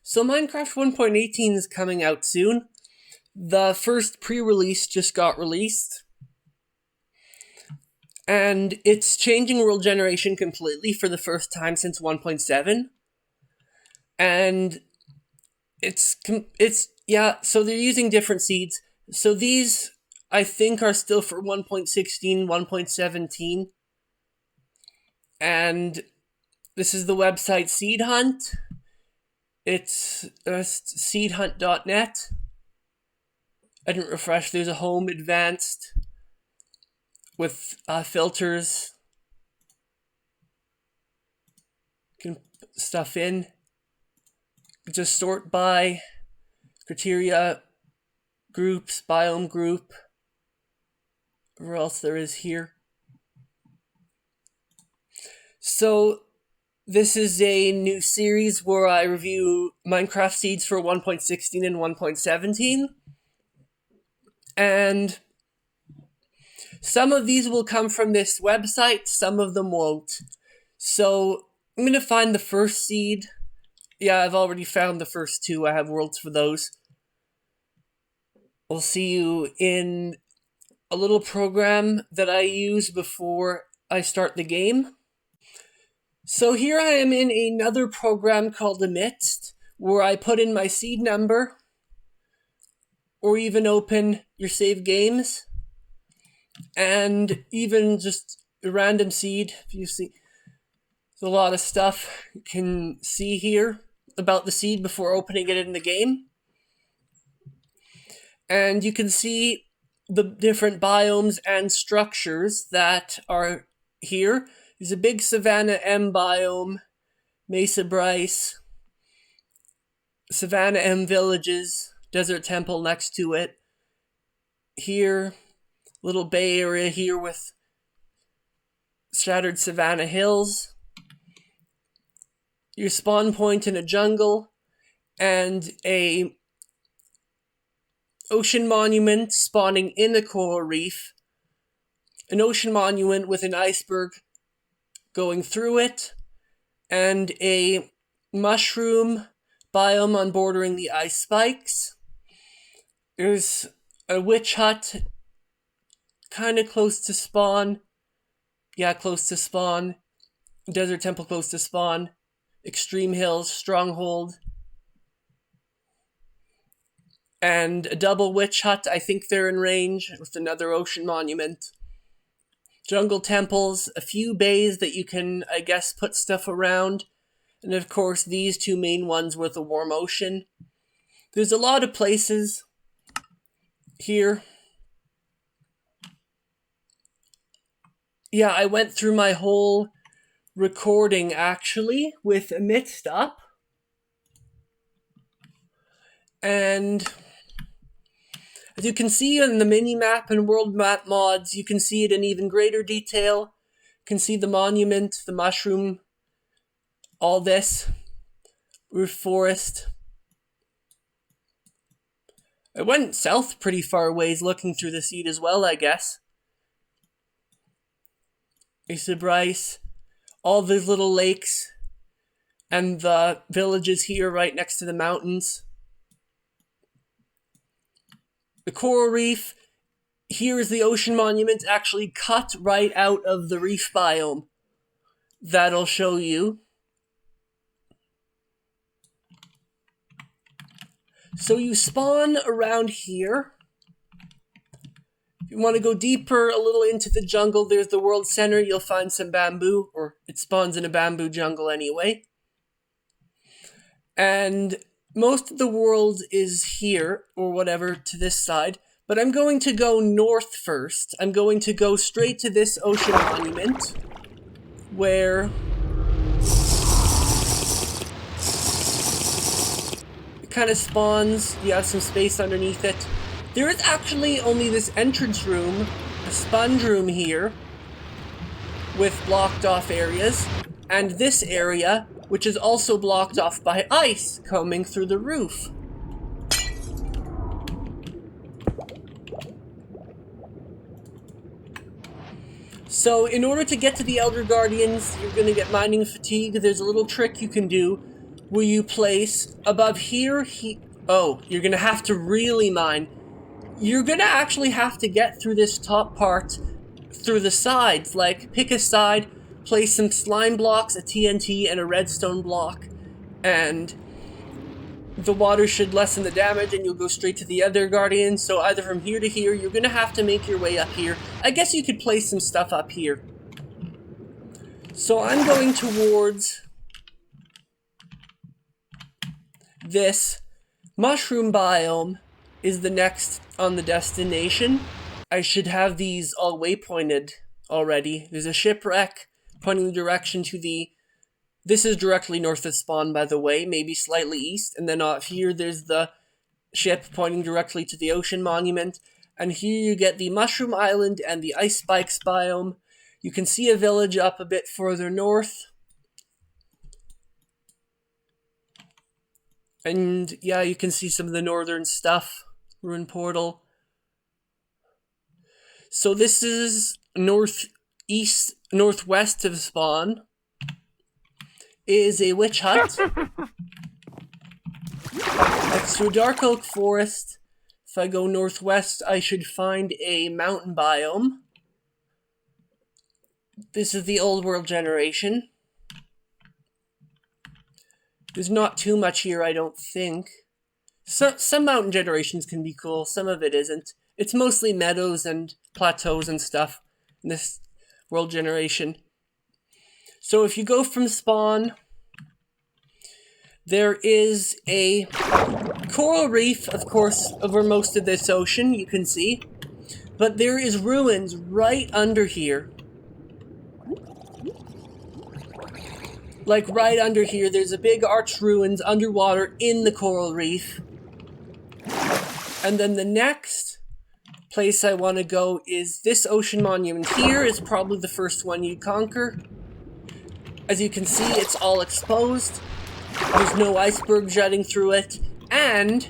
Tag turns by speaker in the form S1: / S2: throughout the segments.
S1: So Minecraft 1.18 is coming out soon. The first pre-release just got released. And it's changing world generation completely for the first time since 1.7. And so they're using different seeds. So these, I think, are still for 1.16, 1.17. And this is the website Seed Hunt. It's seedhunt.net. I didn't refresh. There's a home advanced with filters. You can put stuff in. Just sort by criteria, groups, biome group. What else there is here. So this is a new series where I review Minecraft seeds for 1.16 and 1.17. And some of these will come from this website, some of them won't. So I'm going to find the first seed. Yeah, I've already found the first two. I have worlds for those. We'll see you in a little program that I use before I start the game. So here I am in another program called Amidst, where I put in my seed number, or even open your save games, and even just a random seed. If you see, there's a lot of stuff you can see here about the seed before opening it in the game. And you can see the different biomes and structures that are here. There's a big Savannah M biome, Mesa Bryce, Savannah M villages, Desert Temple next to it. Here, little bay area here with Shattered Savannah Hills. Your spawn point in a jungle, and a ocean monument spawning in a coral reef. An ocean monument with an iceberg going through it, and a mushroom biome on bordering the ice spikes. There's a witch hut kind of close to spawn. Yeah, close to spawn. Desert Temple close to spawn. Extreme Hills, Stronghold. And a double witch hut, I think they're in range, with another ocean monument. Jungle temples, a few bays that you can, I guess, put stuff around. And of course, these two main ones with a warm ocean. There's a lot of places here. Yeah, I went through my whole recording, actually, with Amidst up. And as you can see in the mini-map and world map mods, you can see it in even greater detail. You can see the monument, the mushroom, all this. Roof forest. I went south pretty far ways looking through the seed as well, I guess. Mesa Bryce. All these little lakes. And the villages here right next to the mountains. The coral reef, here is the ocean monument actually cut right out of the reef biome. That'll show you. So you spawn around here. If you want to go deeper, a little into the jungle, there's the world center. You'll find some bamboo, or it spawns in a bamboo jungle anyway. And most of the world is here, or whatever, to this side. But I'm going to go north first. I'm going to go straight to this ocean monument, where it kind of spawns. You have some space underneath it. There is actually only this entrance room, a sponge room here, with blocked off areas, and this area, which is also blocked off by ice coming through the roof. So in order to get to the Elder Guardians, you're going to get mining fatigue. There's a little trick you can do. where you place above here. Oh, you're gonna have to really mine. You're gonna actually have to get through this top part through the sides. Like, pick a side, place some slime blocks, a TNT, and a redstone block, and the water should lessen the damage and you'll go straight to the other guardian. So either from here to here, you're gonna have to make your way up here. I guess you could place some stuff up here. So I'm going towards this. Mushroom biome is the next on the destination. I should have these all waypointed already. There's a shipwreck pointing the direction to the... This is directly north of spawn, by the way, maybe slightly east. And then off here, there's the ship pointing directly to the ocean monument. And here you get the Mushroom Island and the Ice Spikes biome. You can see a village up a bit further north. And yeah, you can see some of the northern stuff. Ruin portal. So this is northwest of spawn. Is a witch hut next to a dark oak forest. If I go northwest, I should find a mountain biome. This is the old world generation. There's not too much here, I don't think. Some mountain generations can be cool, some of it isn't. It's mostly meadows and plateaus and stuff in this world generation. So if you go from spawn, there is a coral reef, of course, over most of this ocean, you can see. But there is ruins right under here. Like right under here, there's a big arched ruins underwater in the coral reef. And then the next place I want to go is this ocean monument here. Is probably the first one you conquer. As you can see, it's all exposed. There's no iceberg jutting through it. And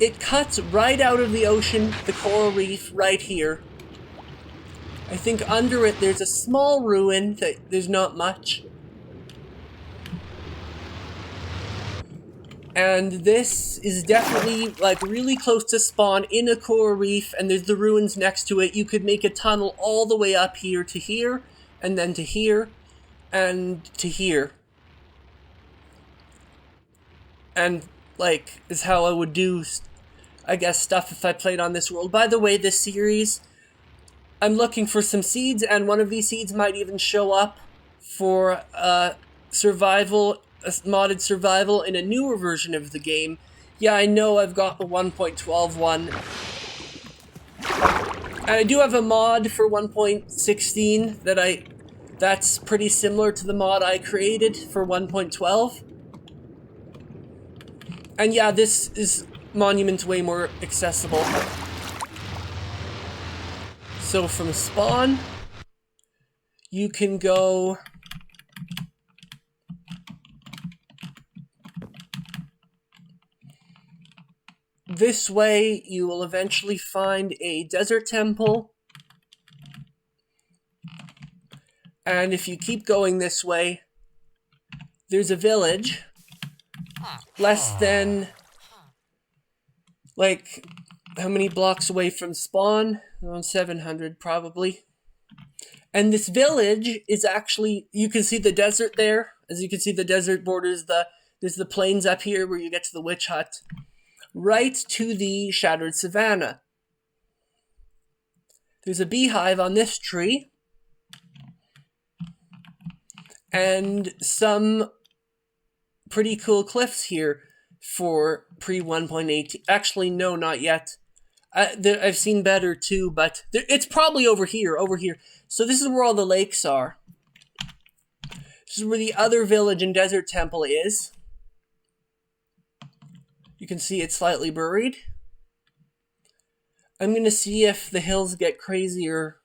S1: it cuts right out of the ocean, the coral reef, right here. I think under it there's a small ruin. There's not much. And this is definitely, like, really close to spawn in a coral reef, and there's the ruins next to it. You could make a tunnel all the way up here to here, and then to here, and to here. And, like, is how I would do, I guess, stuff if I played on this world. By the way, this series, I'm looking for some seeds, and one of these seeds might even show up for survival, a modded survival in a newer version of the game. Yeah, I know I've got the 1.12 one. And I do have a mod for 1.16 that's pretty similar to the mod I created for 1.12. And yeah, this is monument way more accessible. So from spawn, you can go this way. You will eventually find a desert temple. And if you keep going this way, there's a village less than, like, how many blocks away from spawn? Around 700 probably. And this village is actually, you can see the desert there. As you can see, the desert borders there's the plains up here where you get to the witch hut. Right to the shattered savanna. There's a beehive on this tree. And some pretty cool cliffs here for pre-1.8. Actually, no, not yet. I've seen better too, but it's probably over here, So this is where all the lakes are. This is where the other village and desert temple is. You can see it's slightly buried. I'm going to see if the hills get crazier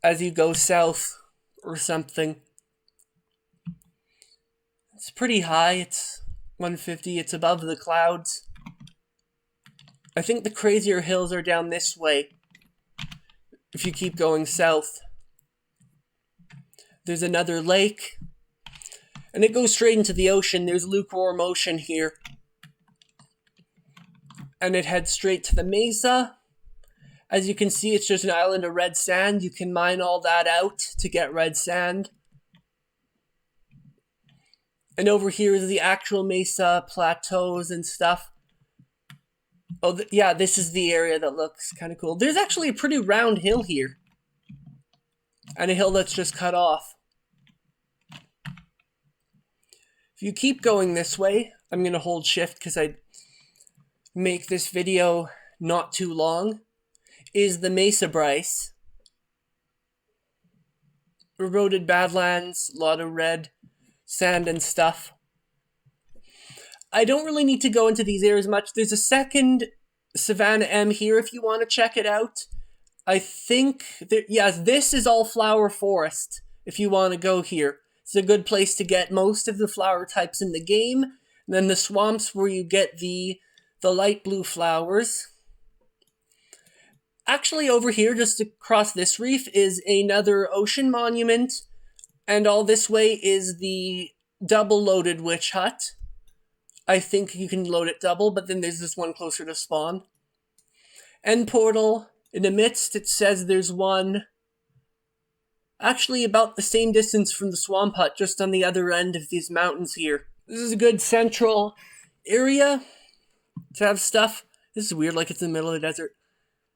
S1: as you go south or something. It's pretty high. It's 150. It's above the clouds. I think the crazier hills are down this way. If you keep going south. There's another lake. And it goes straight into the ocean. There's lukewarm ocean here. And it heads straight to the mesa. As you can see, it's just an island of red sand. You can mine all that out to get red sand. And over here is the actual mesa plateaus and stuff. Oh, yeah, this is the area that looks kind of cool. There's actually a pretty round hill here. And a hill that's just cut off. If you keep going this way, I'm going to hold shift because I make this video not too long, is the Mesa Bryce. Eroded Badlands, a lot of red sand and stuff. I don't really need to go into these areas much. There's a second Savannah M here if you want to check it out. I think, yes, this is all flower forest if you want to go here. It's a good place to get most of the flower types in the game. And then the swamps where you get the light blue flowers. Actually, over here, just across this reef, is another ocean monument. And all this way is the double-loaded witch hut. I think you can load it double, but then there's this one closer to spawn. End portal. In the midst, it says there's one actually about the same distance from the swamp hut, just on the other end of these mountains here. This is a good central area to have stuff. This is weird, like it's in the middle of the desert.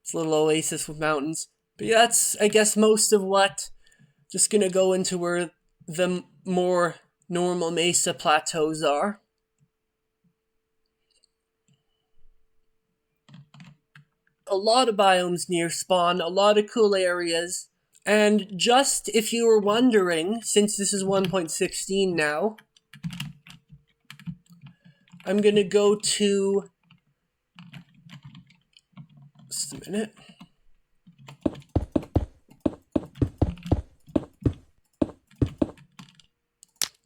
S1: It's a little oasis with mountains. But yeah, that's, I guess, most of what. Just gonna go into where the more normal mesa plateaus are. A lot of biomes near spawn, a lot of cool areas. And just if you were wondering, since this is 1.16 now, I'm gonna go to, just a minute.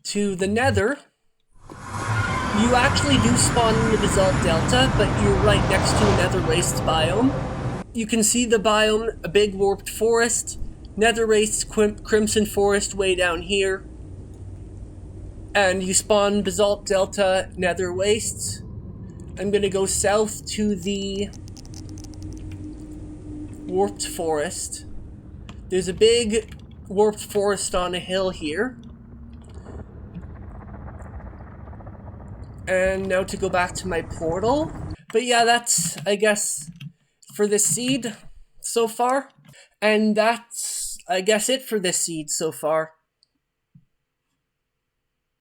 S1: To the Nether. You actually do spawn in the Basalt Delta, but you're right next to a Nether Waste biome. You can see the biome, a big warped forest, Nether Waste Crimson Forest way down here. And you spawn Basalt Delta, Nether Wastes. I'm gonna go south to the warped forest. There's a big warped forest on a hill here. And now to go back to my portal. But yeah, that's, I guess, for this seed so far. And that's, I guess, it for this seed so far.